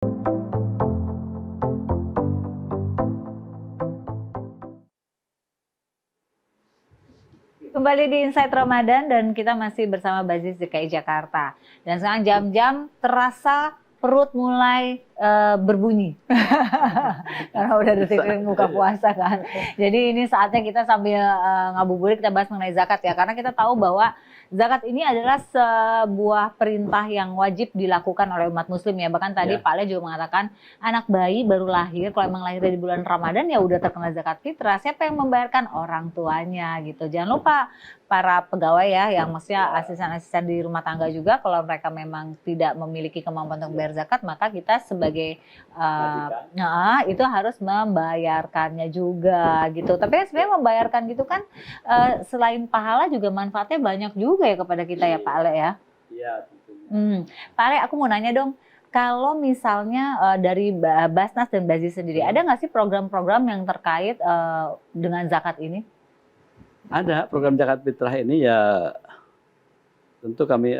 Kembali di Insight Ramadan dan kita masih bersama Bazis DKI Jakarta. Dan sekarang jam-jam terasa perut mulai berbunyi. Karena udah detik buka puasa kan. Jadi ini saatnya kita sambil ngabuburit kita bahas mengenai zakat ya. Karena kita tahu bahwa zakat ini adalah sebuah perintah yang wajib dilakukan oleh umat muslim ya. Bahkan tadi Pak Le juga mengatakan anak bayi baru lahir, kalau emang lahir di bulan Ramadan ya udah terkena zakat fitrah. Siapa yang membayarkan? Orang tuanya gitu. Jangan lupa para pegawai ya, yang maksudnya asisten-asisten di rumah tangga juga, kalau mereka memang tidak memiliki kemampuan untuk bayar zakat, maka kita sebagai itu harus membayarkannya juga gitu. Tapi sebenarnya membayarkan gitu kan selain pahala juga manfaatnya banyak juga ya kepada kita ya Pak Ale ya. Iya tentunya. Pak Ale, aku mau nanya dong, kalau misalnya dari Basnas dan Bazis sendiri, ada nggak sih program-program yang terkait dengan zakat ini? Ada program zakat fitrah ini ya, tentu kami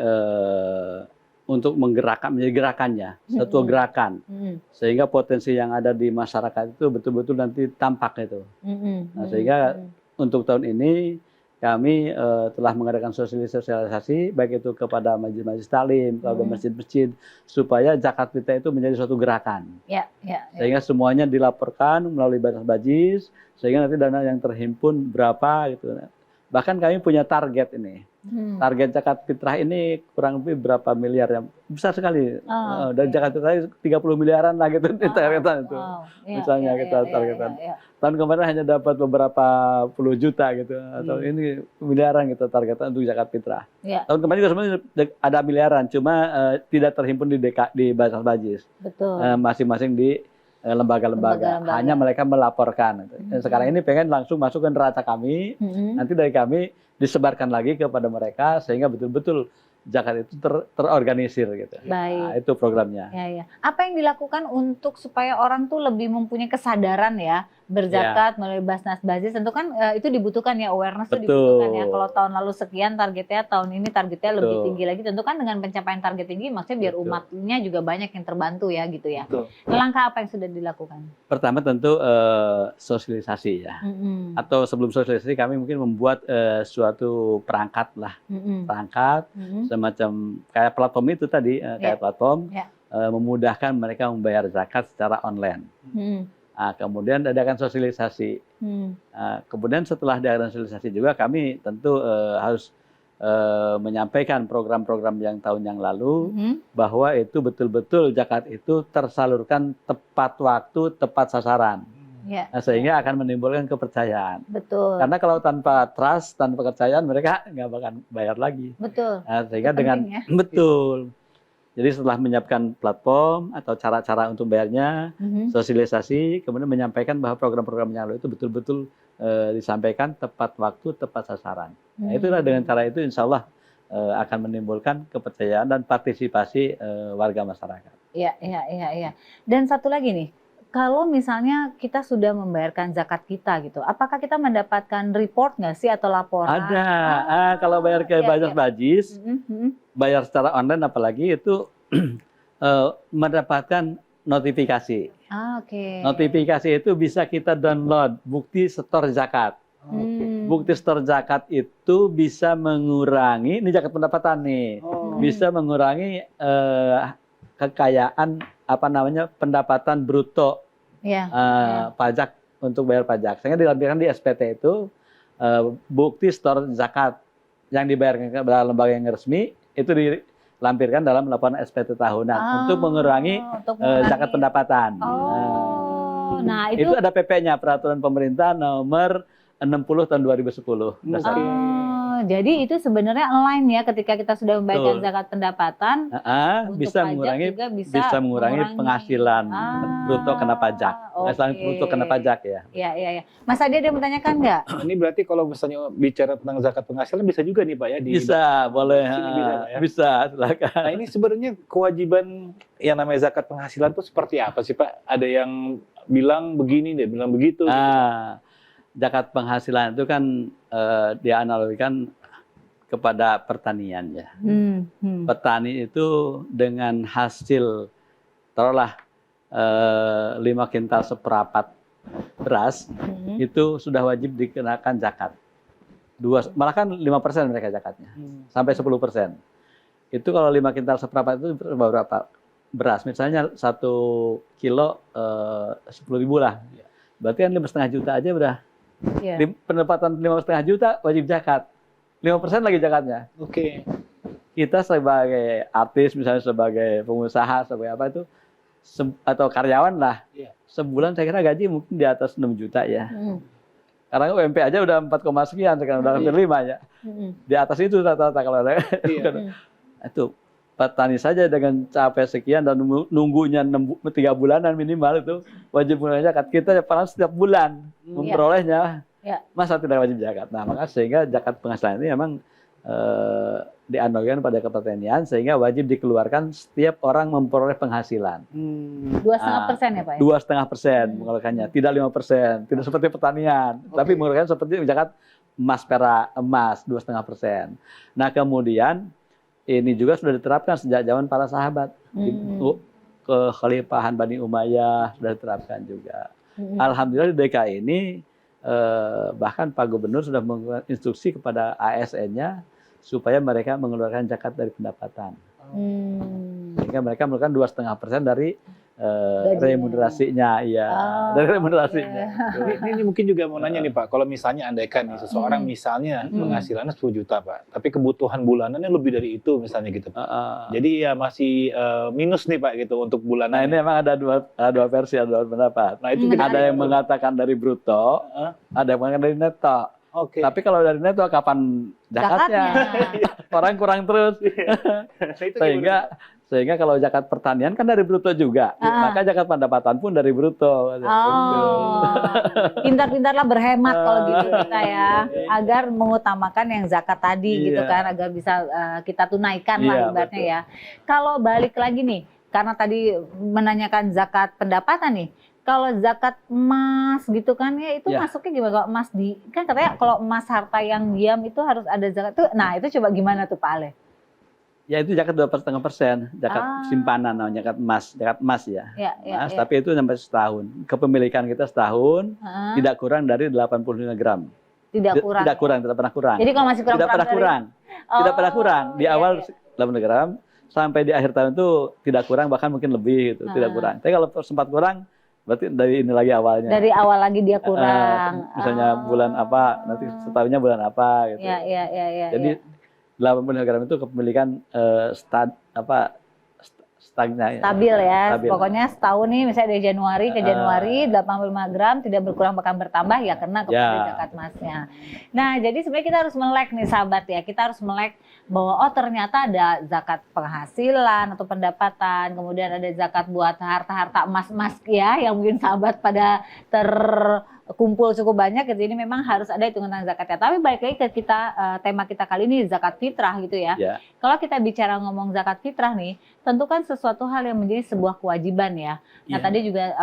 untuk menggerakkan, menjadi gerakannya, satu gerakan, sehingga potensi yang ada di masyarakat itu betul-betul nanti tampak itu. Nah, sehingga untuk tahun ini kami telah mengadakan sosialisasi, baik itu kepada majelis taklim, kepada masjid-masjid, supaya zakat fitrah itu menjadi suatu gerakan. Sehingga semuanya dilaporkan melalui Bazis, sehingga nanti dana yang terhimpun berapa gitu. Bahkan kami punya target ini. Target zakat fitrah ini kurang lebih berapa miliar ya, besar sekali. Dari zakat fitrah 30 miliaran lah gitu targetan itu. Misalnya kita targetan. Tahun kemarin hanya dapat beberapa puluh juta gitu, atau ini miliaran kita targetan untuk zakat fitrah. Tahun kemarin juga sebenarnya ada miliaran, cuma tidak terhimpun di Bazis. Masing-masing di lembaga-lembaga, hanya mereka melaporkan. Dan sekarang ini pengen langsung masuk ke neraca kami, nanti dari kami disebarkan lagi kepada mereka sehingga betul-betul zakat itu terorganisir gitu. Nah, itu programnya. Apa yang dilakukan untuk supaya orang tuh lebih mempunyai kesadaran ya berzakat melalui Basnas Bazis? Tentu kan itu dibutuhkan ya, awareness itu dibutuhkan ya. Kalau tahun lalu sekian targetnya, tahun ini targetnya lebih tinggi lagi. Tentu kan dengan pencapaian target tinggi maksudnya biar umatnya juga banyak yang terbantu ya gitu ya. Langkah apa yang sudah dilakukan? Pertama tentu sosialisasi ya. Atau sebelum sosialisasi kami mungkin membuat suatu perangkat lah. Perangkat semacam kayak platform itu tadi, kayak platform memudahkan mereka membayar zakat secara online. Nah, kemudian adakan sosialisasi. Kemudian setelah diadakan sosialisasi juga kami tentu harus menyampaikan program-program yang tahun yang lalu, bahwa itu betul-betul zakat itu tersalurkan tepat waktu, tepat sasaran. Nah, sehingga akan menimbulkan kepercayaan. Karena kalau tanpa trust, tanpa kepercayaan, mereka nggak bakal bayar lagi. Nah, sehingga dengan jadi setelah menyiapkan platform atau cara-cara untuk bayarnya, sosialisasi, kemudian menyampaikan bahwa program-program yang lalu itu betul-betul disampaikan tepat waktu, tepat sasaran. Nah, itulah dengan cara itu insya Allah akan menimbulkan kepercayaan dan partisipasi warga masyarakat. Iya. Dan satu lagi nih, kalau misalnya kita sudah membayarkan zakat kita gitu, apakah kita mendapatkan report nggak sih atau laporan? Ada. Kalau bayar ke Bazis, bayar secara online apalagi itu mendapatkan notifikasi. Notifikasi itu bisa kita download bukti setor zakat. Bukti setor zakat itu bisa mengurangi, ini zakat pendapatan nih, bisa mengurangi kekayaan pendapatan bruto pajak untuk bayar pajak. Sehingga dilampirkan di SPT itu bukti setor zakat yang dibayarkan ke lembaga yang resmi itu dilampirkan dalam laporan SPT tahunan untuk mengurangi zakat pendapatan. Nah, itu ada PP-nya, peraturan pemerintah nomor 60 tahun 2010. Jadi itu sebenarnya online ya, ketika kita sudah membayarkan zakat pendapatan, bisa mengurangi penghasilan bruto kena pajak. Penghasilan bruto kena pajak ya. Iya. Mas Adi ada yang menanyakan nggak? Ini berarti kalau misalnya bicara tentang zakat penghasilan bisa juga nih Pak ya? Bisa, boleh. Bisa, silakan. Nah, ini sebenarnya kewajiban yang namanya zakat penghasilan itu seperti apa sih Pak? Ada yang bilang begini, dia bilang begitu. Zakat penghasilan itu kan dianalogikan kepada pertanian ya. Petani itu dengan hasil taruhlah 5 kintal seperempat beras, itu sudah wajib dikenakan zakat. Malah kan 5% mereka zakatnya, sampai 10%. Itu kalau 5 kintal seperempat itu berapa beras? Misalnya 1 kilo 10.000 lah. Berarti kan 5,5 juta aja udah. Pendapatan 5,5 juta wajib zakat. 5% lagi zakatnya. Oke. Kita sebagai artis, misalnya sebagai pengusaha, sebagai apa itu, atau karyawan lah, sebulan saya kira gaji mungkin di atas 6 juta ya. Karena UMP aja udah 4, sekian, sekarang udah hampir 5 ya. Di atas itu rata-rata kalau ada. Itu petani saja dengan capek sekian dan nunggunya 3 bulanan minimal itu wajib menunaikan zakat. Kita paling setiap bulan memperolehnya, masa tidak wajib zakat. Nah, maka sehingga zakat penghasilan ini memang dianalogikan pada kepertanian, sehingga wajib dikeluarkan setiap orang memperoleh penghasilan. 2,5% ya Pak? 2,5% mengeluarkannya, tidak 5%, tidak seperti pertanian, tapi mengeluarkan seperti zakat emas 2,5%. Nah, kemudian ini juga sudah diterapkan sejak zaman para sahabat. Kekhalifahan Bani Umayyah sudah diterapkan juga. Alhamdulillah di DKI ini bahkan Pak Gubernur sudah mengeluarkan instruksi kepada ASN-nya supaya mereka mengeluarkan zakat dari pendapatan. Sehingga mereka mengeluarkan 2,5% dari remunerasinya, dari remunerasinya. Ini mungkin juga mau nanya nih Pak, kalau misalnya andaikan nih seseorang misalnya penghasilannya 10 juta Pak, tapi kebutuhan bulanannya lebih dari itu misalnya gitu Pak. Jadi ya masih minus nih Pak gitu untuk bulanan. Nah ini memang ada dua versi, ada dua pendapat. Nah itu ada yang mengatakan dari bruto, ada yang mengatakan dari neto. Tapi kalau dari neto kapan zakatnya? Orang kurang terus. Sehingga kalau zakat pertanian kan dari bruto juga, maka zakat pendapatan pun dari bruto. Pintar-pintarlah berhemat kalau gitu kita ya, agar mengutamakan yang zakat tadi gitu kan, agar bisa kita tunaikan lah ibaratnya ya. Kalau balik lagi nih, karena tadi menanyakan zakat pendapatan nih, kalau zakat emas gitu kan ya itu masuknya gimana? Kalau emas kan katanya kalau emas harta yang diam itu harus ada zakat tuh. Nah itu coba gimana tuh Pak Ale? Ya itu zakat 2,5%, zakat simpanan namanya, zakat emas ya. Tapi itu sampai setahun. Kepemilikan kita setahun, tidak kurang dari 85 gram. Tidak pernah kurang. Jadi kalau masih kurang tidak pernah kurang. Di awal 80 gram sampai di akhir tahun itu tidak kurang, bahkan mungkin lebih gitu, tidak kurang. Tapi kalau sempat kurang, berarti dari ini lagi awalnya. Dari awal lagi dia kurang. Misalnya bulan apa, nanti setahunnya bulan apa gitu. Jadi 80 gram itu kepemilikan stabil ya. Pokoknya setahun nih misalnya dari Januari ke Januari 85 gram tidak berkurang bahkan bertambah ya karena kepada zakat emasnya. Nah, jadi sebenarnya kita harus melek nih sahabat ya. Kita harus melek bahwa ternyata ada zakat penghasilan atau pendapatan, kemudian ada zakat buat harta-harta emas-emas ya yang mungkin sahabat pada terkumpul cukup banyak gitu. Ini memang harus ada hitungan zakatnya. Tapi balik lagi ke kita, tema kita kali ini zakat fitrah gitu ya. Kalau kita bicara ngomong zakat fitrah nih, tentu kan sesuatu hal yang menjadi sebuah kewajiban ya. Nah tadi juga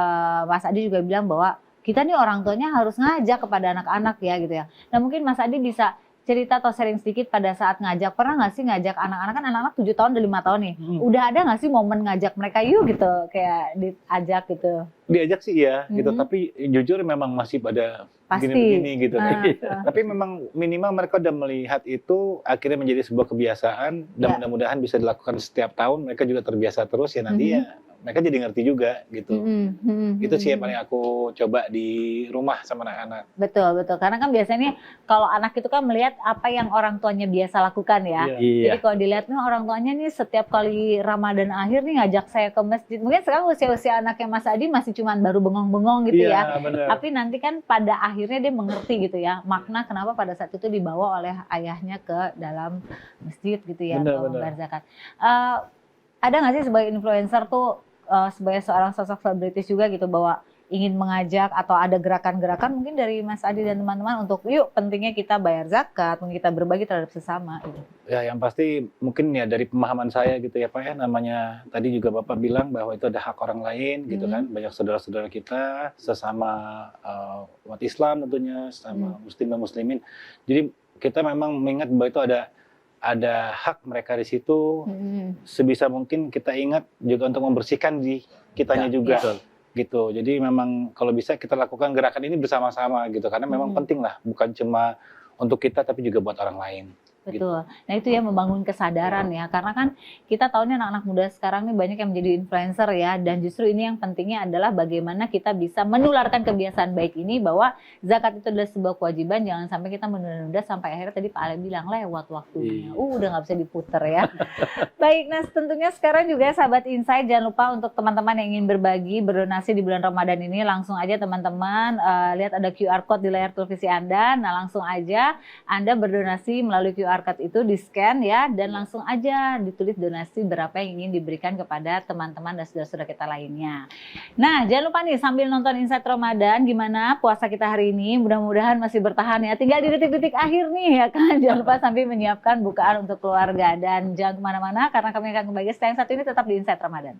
Mas Adi juga bilang bahwa kita nih orang tuanya harus ngajak kepada anak-anak ya gitu ya. Nah mungkin Mas Adi bisa cerita atau sharing sedikit pada saat ngajak, pernah nggak sih ngajak anak-anak, kan anak-anak 7 tahun dan 5 tahun nih, udah ada nggak sih momen ngajak mereka yuk gitu, kayak diajak gitu? Diajak sih ya, gitu, tapi jujur memang masih pada begini-begini gitu. Tapi memang minimal mereka udah melihat itu akhirnya menjadi sebuah kebiasaan dan mudah-mudahan bisa dilakukan setiap tahun, mereka juga terbiasa terus ya nanti ya mereka jadi ngerti juga gitu. Itu sih yang paling aku coba di rumah sama anak-anak. Betul, karena kan biasanya kalau anak itu kan melihat apa yang orang tuanya biasa lakukan ya. Jadi kalau dilihat nih orang tuanya nih setiap kali Ramadan akhir nih ngajak saya ke masjid. Mungkin sekarang usia-usia anaknya Mas Adi masih cuman baru bengong-bengong gitu ya. Tapi nanti kan pada akhirnya dia mengerti gitu ya makna kenapa pada saat itu dibawa oleh ayahnya ke dalam masjid gitu ya untuk membayar zakat. Ada nggak sih sebagai influencer tuh sebagai seorang sosok selebritis juga gitu bahwa ingin mengajak atau ada gerakan-gerakan mungkin dari Mas Adi dan teman-teman untuk yuk pentingnya kita bayar zakat, mungkin kita berbagi terhadap sesama gitu. Ya yang pasti mungkin ya dari pemahaman saya gitu ya Pak ya, namanya tadi juga Bapak bilang bahwa itu ada hak orang lain gitu kan, banyak saudara-saudara kita sesama umat Islam tentunya, sesama muslim dan muslimin. Jadi kita memang mengingat bahwa itu ada hak mereka di situ. Sebisa mungkin kita ingat juga untuk membersihkan diri kitanya Ya, juga. betul. Gitu. Jadi memang kalau bisa kita lakukan gerakan ini bersama-sama gitu, karena memang penting lah, bukan cuma untuk kita tapi juga buat orang lain. Betul. Nah itu ya membangun kesadaran ya, karena kan kita tahu nih anak-anak muda sekarang nih banyak yang menjadi influencer ya, dan justru ini yang pentingnya adalah bagaimana kita bisa menularkan kebiasaan baik ini bahwa zakat itu adalah sebuah kewajiban, jangan sampai kita menunda-nunda sampai akhirnya tadi Pak Ale bilang lewat waktunya, udah nggak bisa diputer ya. Baik, nah tentunya sekarang juga sahabat Insight jangan lupa untuk teman-teman yang ingin berbagi, berdonasi di bulan Ramadan ini langsung aja teman-teman lihat ada QR code di layar televisi Anda, nah langsung aja Anda berdonasi melalui QR code itu di scan ya, dan langsung aja ditulis donasi berapa yang ingin diberikan kepada teman-teman dan saudara-saudara kita lainnya. Nah jangan lupa nih sambil nonton Insight Ramadan gimana puasa kita hari ini, mudah-mudahan masih bertahan ya, tinggal di detik-detik akhir nih ya kan. Jangan lupa sambil menyiapkan bukaan untuk keluarga dan jangan kemana-mana karena kami akan kembali setelah yang satu ini tetap di Insight Ramadan.